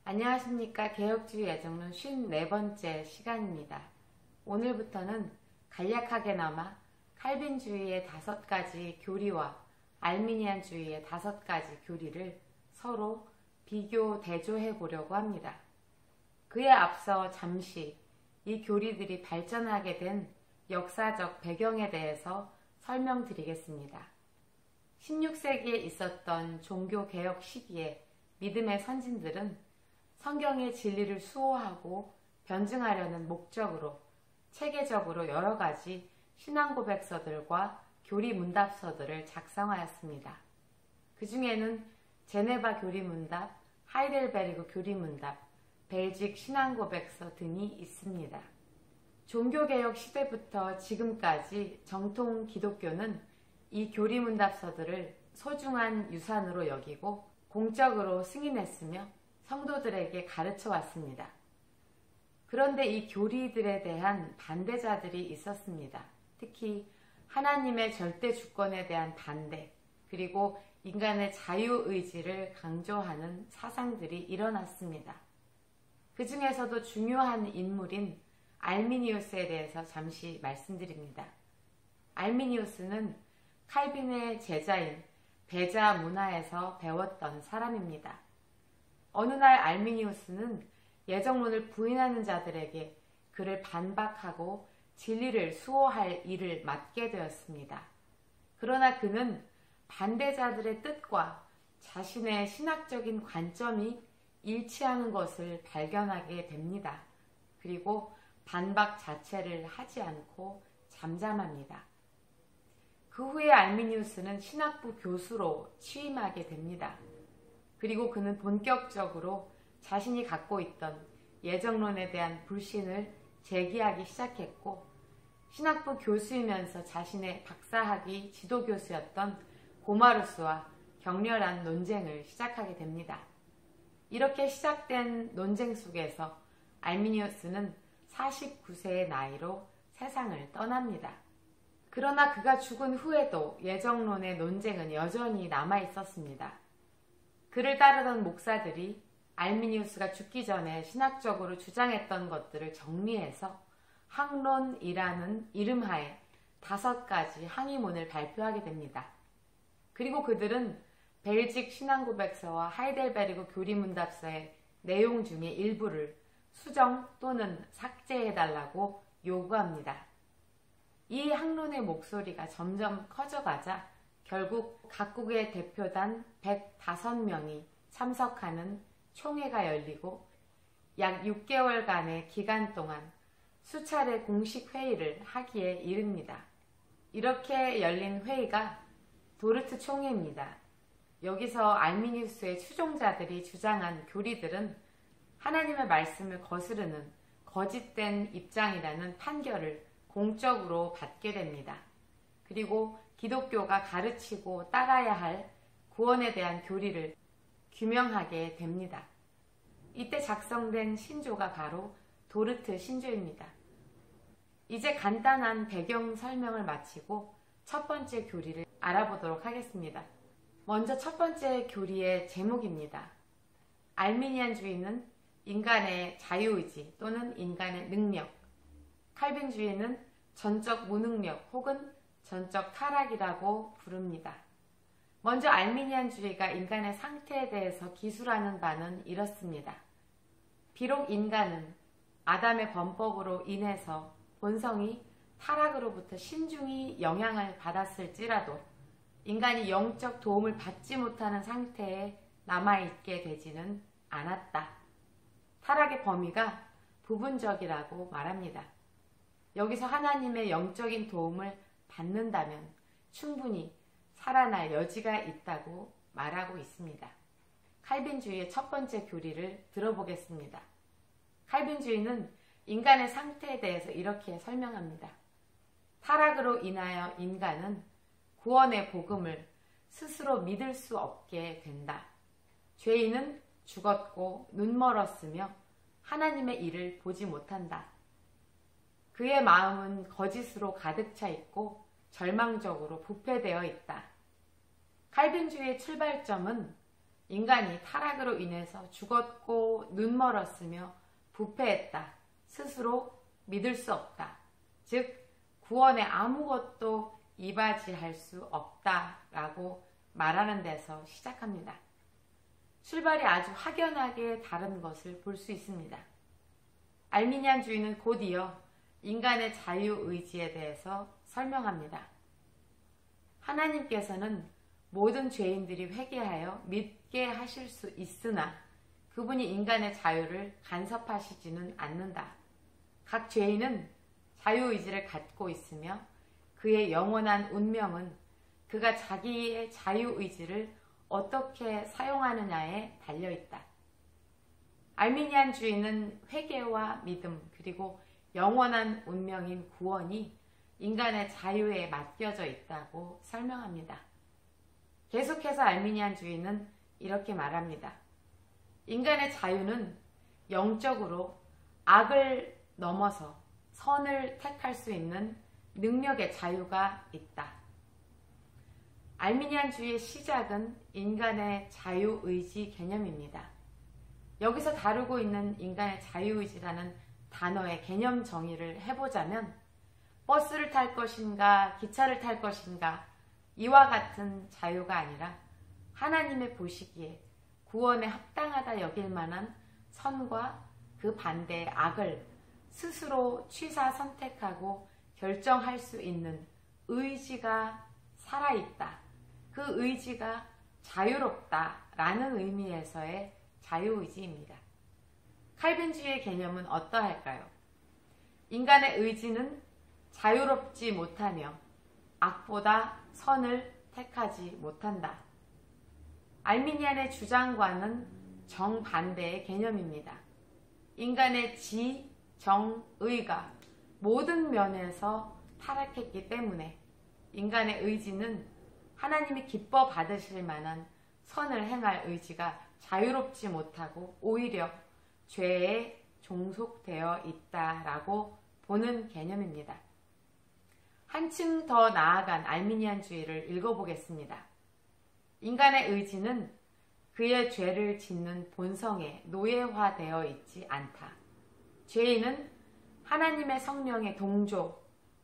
안녕하십니까. 개혁주의 예정론 54번째 시간입니다. 오늘부터는 간략하게나마 칼빈주의의 5가지 교리와 알미니안주의의 5가지 교리를 서로 비교, 대조해 보려고 합니다. 그에 앞서 잠시 이 교리들이 발전하게 된 역사적 배경에 대해서 설명드리겠습니다. 16세기에 있었던 종교개혁 시기에 믿음의 선진들은 성경의 진리를 수호하고 변증하려는 목적으로 체계적으로 여러 가지 신앙고백서들과 교리문답서들을 작성하였습니다. 그 중에는 제네바 교리문답, 하이델베르그 교리문답, 벨직 신앙고백서 등이 있습니다. 종교개혁 시대부터 지금까지 정통 기독교는 이 교리문답서들을 소중한 유산으로 여기고 공적으로 승인했으며 성도들에게 가르쳐 왔습니다. 그런데 이 교리들에 대한 반대자들이 있었습니다. 특히 하나님의 절대 주권에 대한 반대, 그리고 인간의 자유의지를 강조하는 사상들이 일어났습니다. 그 중에서도 중요한 인물인 알미니우스에 대해서 잠시 말씀드립니다. 알미니우스는 칼빈의 제자인 배자 문화에서 배웠던 사람입니다. 어느 날 알미니우스는 예정론을 부인하는 자들에게 그를 반박하고 진리를 수호할 일을 맡게 되었습니다. 그러나 그는 반대자들의 뜻과 자신의 신학적인 관점이 일치하는 것을 발견하게 됩니다. 그리고 반박 자체를 하지 않고 잠잠합니다. 그 후에 알미니우스는 신학부 교수로 취임하게 됩니다. 그리고 그는 본격적으로 자신이 갖고 있던 예정론에 대한 불신을 제기하기 시작했고, 신학부 교수이면서 자신의 박사학위 지도교수였던 고마루스와 격렬한 논쟁을 시작하게 됩니다. 이렇게 시작된 논쟁 속에서 알미니우스는 49세의 나이로 세상을 떠납니다. 그러나 그가 죽은 후에도 예정론의 논쟁은 여전히 남아 있었습니다. 그를 따르던 목사들이 알미니우스가 죽기 전에 신학적으로 주장했던 것들을 정리해서 항론이라는 이름하에 5가지 항의문을 발표하게 됩니다. 그리고 그들은 벨직 신앙고백서와 하이델베르그 교리문답서의 내용 중에 일부를 수정 또는 삭제해달라고 요구합니다. 이 항론의 목소리가 점점 커져가자 결국 각국의 대표단 105명이 참석하는 총회가 열리고 약 6개월간의 기간 동안 수차례 공식 회의를 하기에 이릅니다. 이렇게 열린 회의가 도르트 총회입니다. 여기서 알미니우스의 추종자들이 주장한 교리들은 하나님의 말씀을 거스르는 거짓된 입장이라는 판결을 공적으로 받게 됩니다. 그리고 기독교가 가르치고 따라야 할 구원에 대한 교리를 규명하게 됩니다. 이때 작성된 신조가 바로 도르트 신조입니다. 이제 간단한 배경 설명을 마치고 첫 번째 교리를 알아보도록 하겠습니다. 먼저 첫 번째 교리의 제목입니다. 알미니안주의는 인간의 자유의지 또는 인간의 능력, 칼빈주의는 전적 무능력 혹은 전적 타락이라고 부릅니다. 먼저 알미니안주의가 인간의 상태에 대해서 기술하는 바는 이렇습니다. 비록 인간은 아담의 범법으로 인해서 본성이 타락으로부터 신중히 영향을 받았을지라도 인간이 영적 도움을 받지 못하는 상태에 남아있게 되지는 않았다. 타락의 범위가 부분적이라고 말합니다. 여기서 하나님의 영적인 도움을 받는다면 충분히 살아날 여지가 있다고 말하고 있습니다. 칼빈주의의 첫 번째 교리를 들어보겠습니다. 칼빈주의는 인간의 상태에 대해서 이렇게 설명합니다. 타락으로 인하여 인간은 구원의 복음을 스스로 믿을 수 없게 된다. 죄인은 죽었고 눈멀었으며 하나님의 일을 보지 못한다. 그의 마음은 거짓으로 가득 차 있고 절망적으로 부패되어 있다. 칼빈주의의 출발점은 인간이 타락으로 인해서 죽었고 눈멀었으며 부패했다. 스스로 믿을 수 없다. 즉 구원에 아무것도 이바지할 수 없다라고 말하는 데서 시작합니다. 출발이 아주 확연하게 다른 것을 볼 수 있습니다. 알미니안주의는 곧이어 인간의 자유의지에 대해서 설명합니다. 하나님께서는 모든 죄인들이 회개하여 믿게 하실 수 있으나 그분이 인간의 자유를 간섭하시지는 않는다. 각 죄인은 자유의지를 갖고 있으며 그의 영원한 운명은 그가 자기의 자유의지를 어떻게 사용하느냐에 달려있다. 알미니안주의는 회개와 믿음 그리고 영원한 운명인 구원이 인간의 자유에 맡겨져 있다고 설명합니다. 계속해서 알미니안주의는 이렇게 말합니다. 인간의 자유는 영적으로 악을 넘어서 선을 택할 수 있는 능력의 자유가 있다. 알미니안주의의 시작은 인간의 자유의지 개념입니다. 여기서 다루고 있는 인간의 자유의지라는 단어의 개념 정의를 해보자면 버스를 탈 것인가 기차를 탈 것인가 이와 같은 자유가 아니라 하나님의 보시기에 구원에 합당하다 여길 만한 선과 그 반대의 악을 스스로 취사 선택하고 결정할 수 있는 의지가 살아있다. 그 의지가 자유롭다라는 의미에서의 자유의지입니다. 칼빈주의의 개념은 어떠할까요? 인간의 의지는 자유롭지 못하며 악보다 선을 택하지 못한다. 알미니안의 주장과는 정반대의 개념입니다. 인간의 지, 정, 의가 모든 면에서 타락했기 때문에 인간의 의지는 하나님이 기뻐 받으실 만한 선을 행할 의지가 자유롭지 못하고 오히려 죄에 종속되어 있다라고 보는 개념입니다. 한층 더 나아간 알미니안주의를 읽어보겠습니다. 인간의 의지는 그의 죄를 짓는 본성에 노예화되어 있지 않다. 죄인은 하나님의 성령에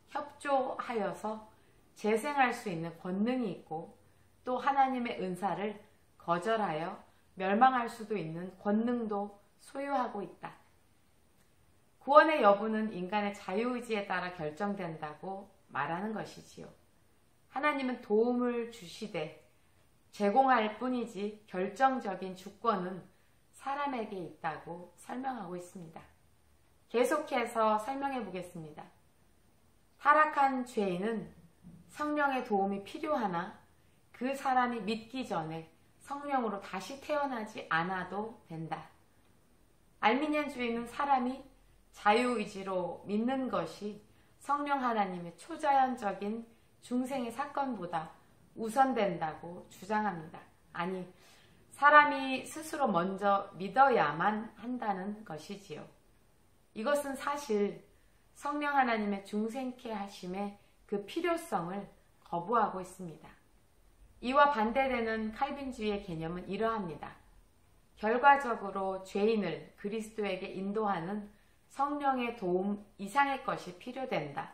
협조하여서 재생할 수 있는 권능이 있고 또 하나님의 은사를 거절하여 멸망할 수도 있는 권능도 소유하고 있다. 구원의 여부는 인간의 자유의지에 따라 결정된다고 말하는 것이지요. 하나님은 도움을 주시되 제공할 뿐이지 결정적인 주권은 사람에게 있다고 설명하고 있습니다. 계속해서 설명해 보겠습니다. 타락한 죄인은 성령의 도움이 필요하나 그 사람이 믿기 전에 성령으로 다시 태어나지 않아도 된다. 알미니안주의는 사람이 자유의지로 믿는 것이 성령 하나님의 초자연적인 중생의 사건보다 우선된다고 주장합니다. 아니, 사람이 스스로 먼저 믿어야만 한다는 것이지요. 이것은 사실 성령 하나님의 중생케 하심의 그 필요성을 거부하고 있습니다. 이와 반대되는 칼빈주의의 개념은 이러합니다. 결과적으로 죄인을 그리스도에게 인도하는 성령의 도움 이상의 것이 필요된다.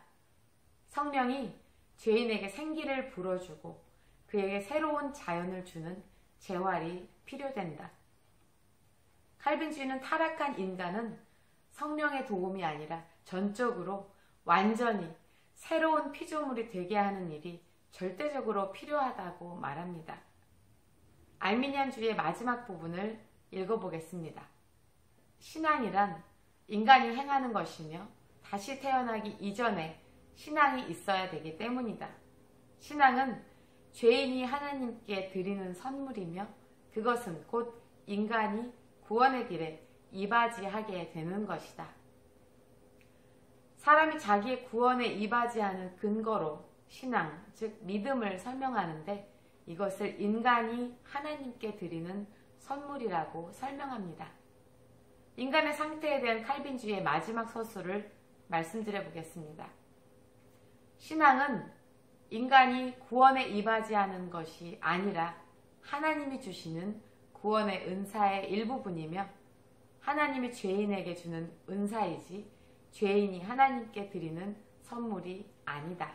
성령이 죄인에게 생기를 불어주고 그에게 새로운 자연을 주는 재활이 필요된다. 칼빈주의는 타락한 인간은 성령의 도움이 아니라 전적으로 완전히 새로운 피조물이 되게 하는 일이 절대적으로 필요하다고 말합니다. 알미니안주의의 마지막 부분을 읽어보겠습니다. 신앙이란 인간이 행하는 것이며 다시 태어나기 이전에 신앙이 있어야 되기 때문이다. 신앙은 죄인이 하나님께 드리는 선물이며 그것은 곧 인간이 구원의 길에 이바지하게 되는 것이다. 사람이 자기의 구원에 이바지하는 근거로 신앙, 즉 믿음을 설명하는데 이것을 인간이 하나님께 드리는 선물이라고 설명합니다. 인간의 상태에 대한 칼빈주의의 마지막 서술을 말씀드려 보겠습니다. 신앙은 인간이 구원에 이바지하는 것이 아니라 하나님이 주시는 구원의 은사의 일부분이며 하나님이 죄인에게 주는 은사이지 죄인이 하나님께 드리는 선물이 아니다.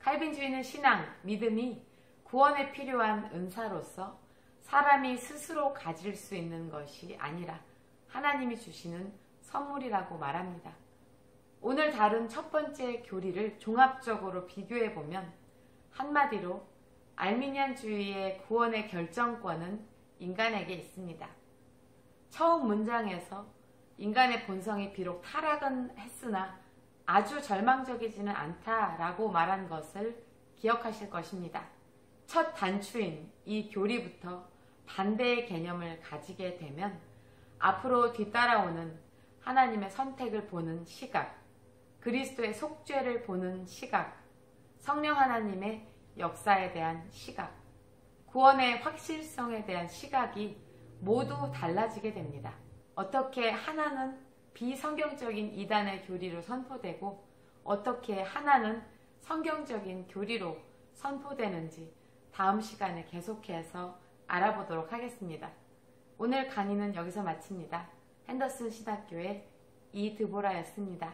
칼빈주의는 신앙, 믿음이 구원에 필요한 은사로서 사람이 스스로 가질 수 있는 것이 아니라 하나님이 주시는 선물이라고 말합니다. 오늘 다룬 첫 번째 교리를 종합적으로 비교해보면 한마디로 알미니안주의의 구원의 결정권은 인간에게 있습니다. 처음 문장에서 인간의 본성이 비록 타락은 했으나 아주 절망적이지는 않다라고 말한 것을 기억하실 것입니다. 첫 단추인 이 교리부터 반대의 개념을 가지게 되면 앞으로 뒤따라오는 하나님의 선택을 보는 시각, 그리스도의 속죄를 보는 시각, 성령 하나님의 역사에 대한 시각, 구원의 확실성에 대한 시각이 모두 달라지게 됩니다. 어떻게 하나는 비성경적인 이단의 교리로 선포되고 어떻게 하나는 성경적인 교리로 선포되는지 다음 시간에 계속해서 알아보도록 하겠습니다. 오늘 강의는 여기서 마칩니다. 핸더슨 신학교의 이드보라였습니다.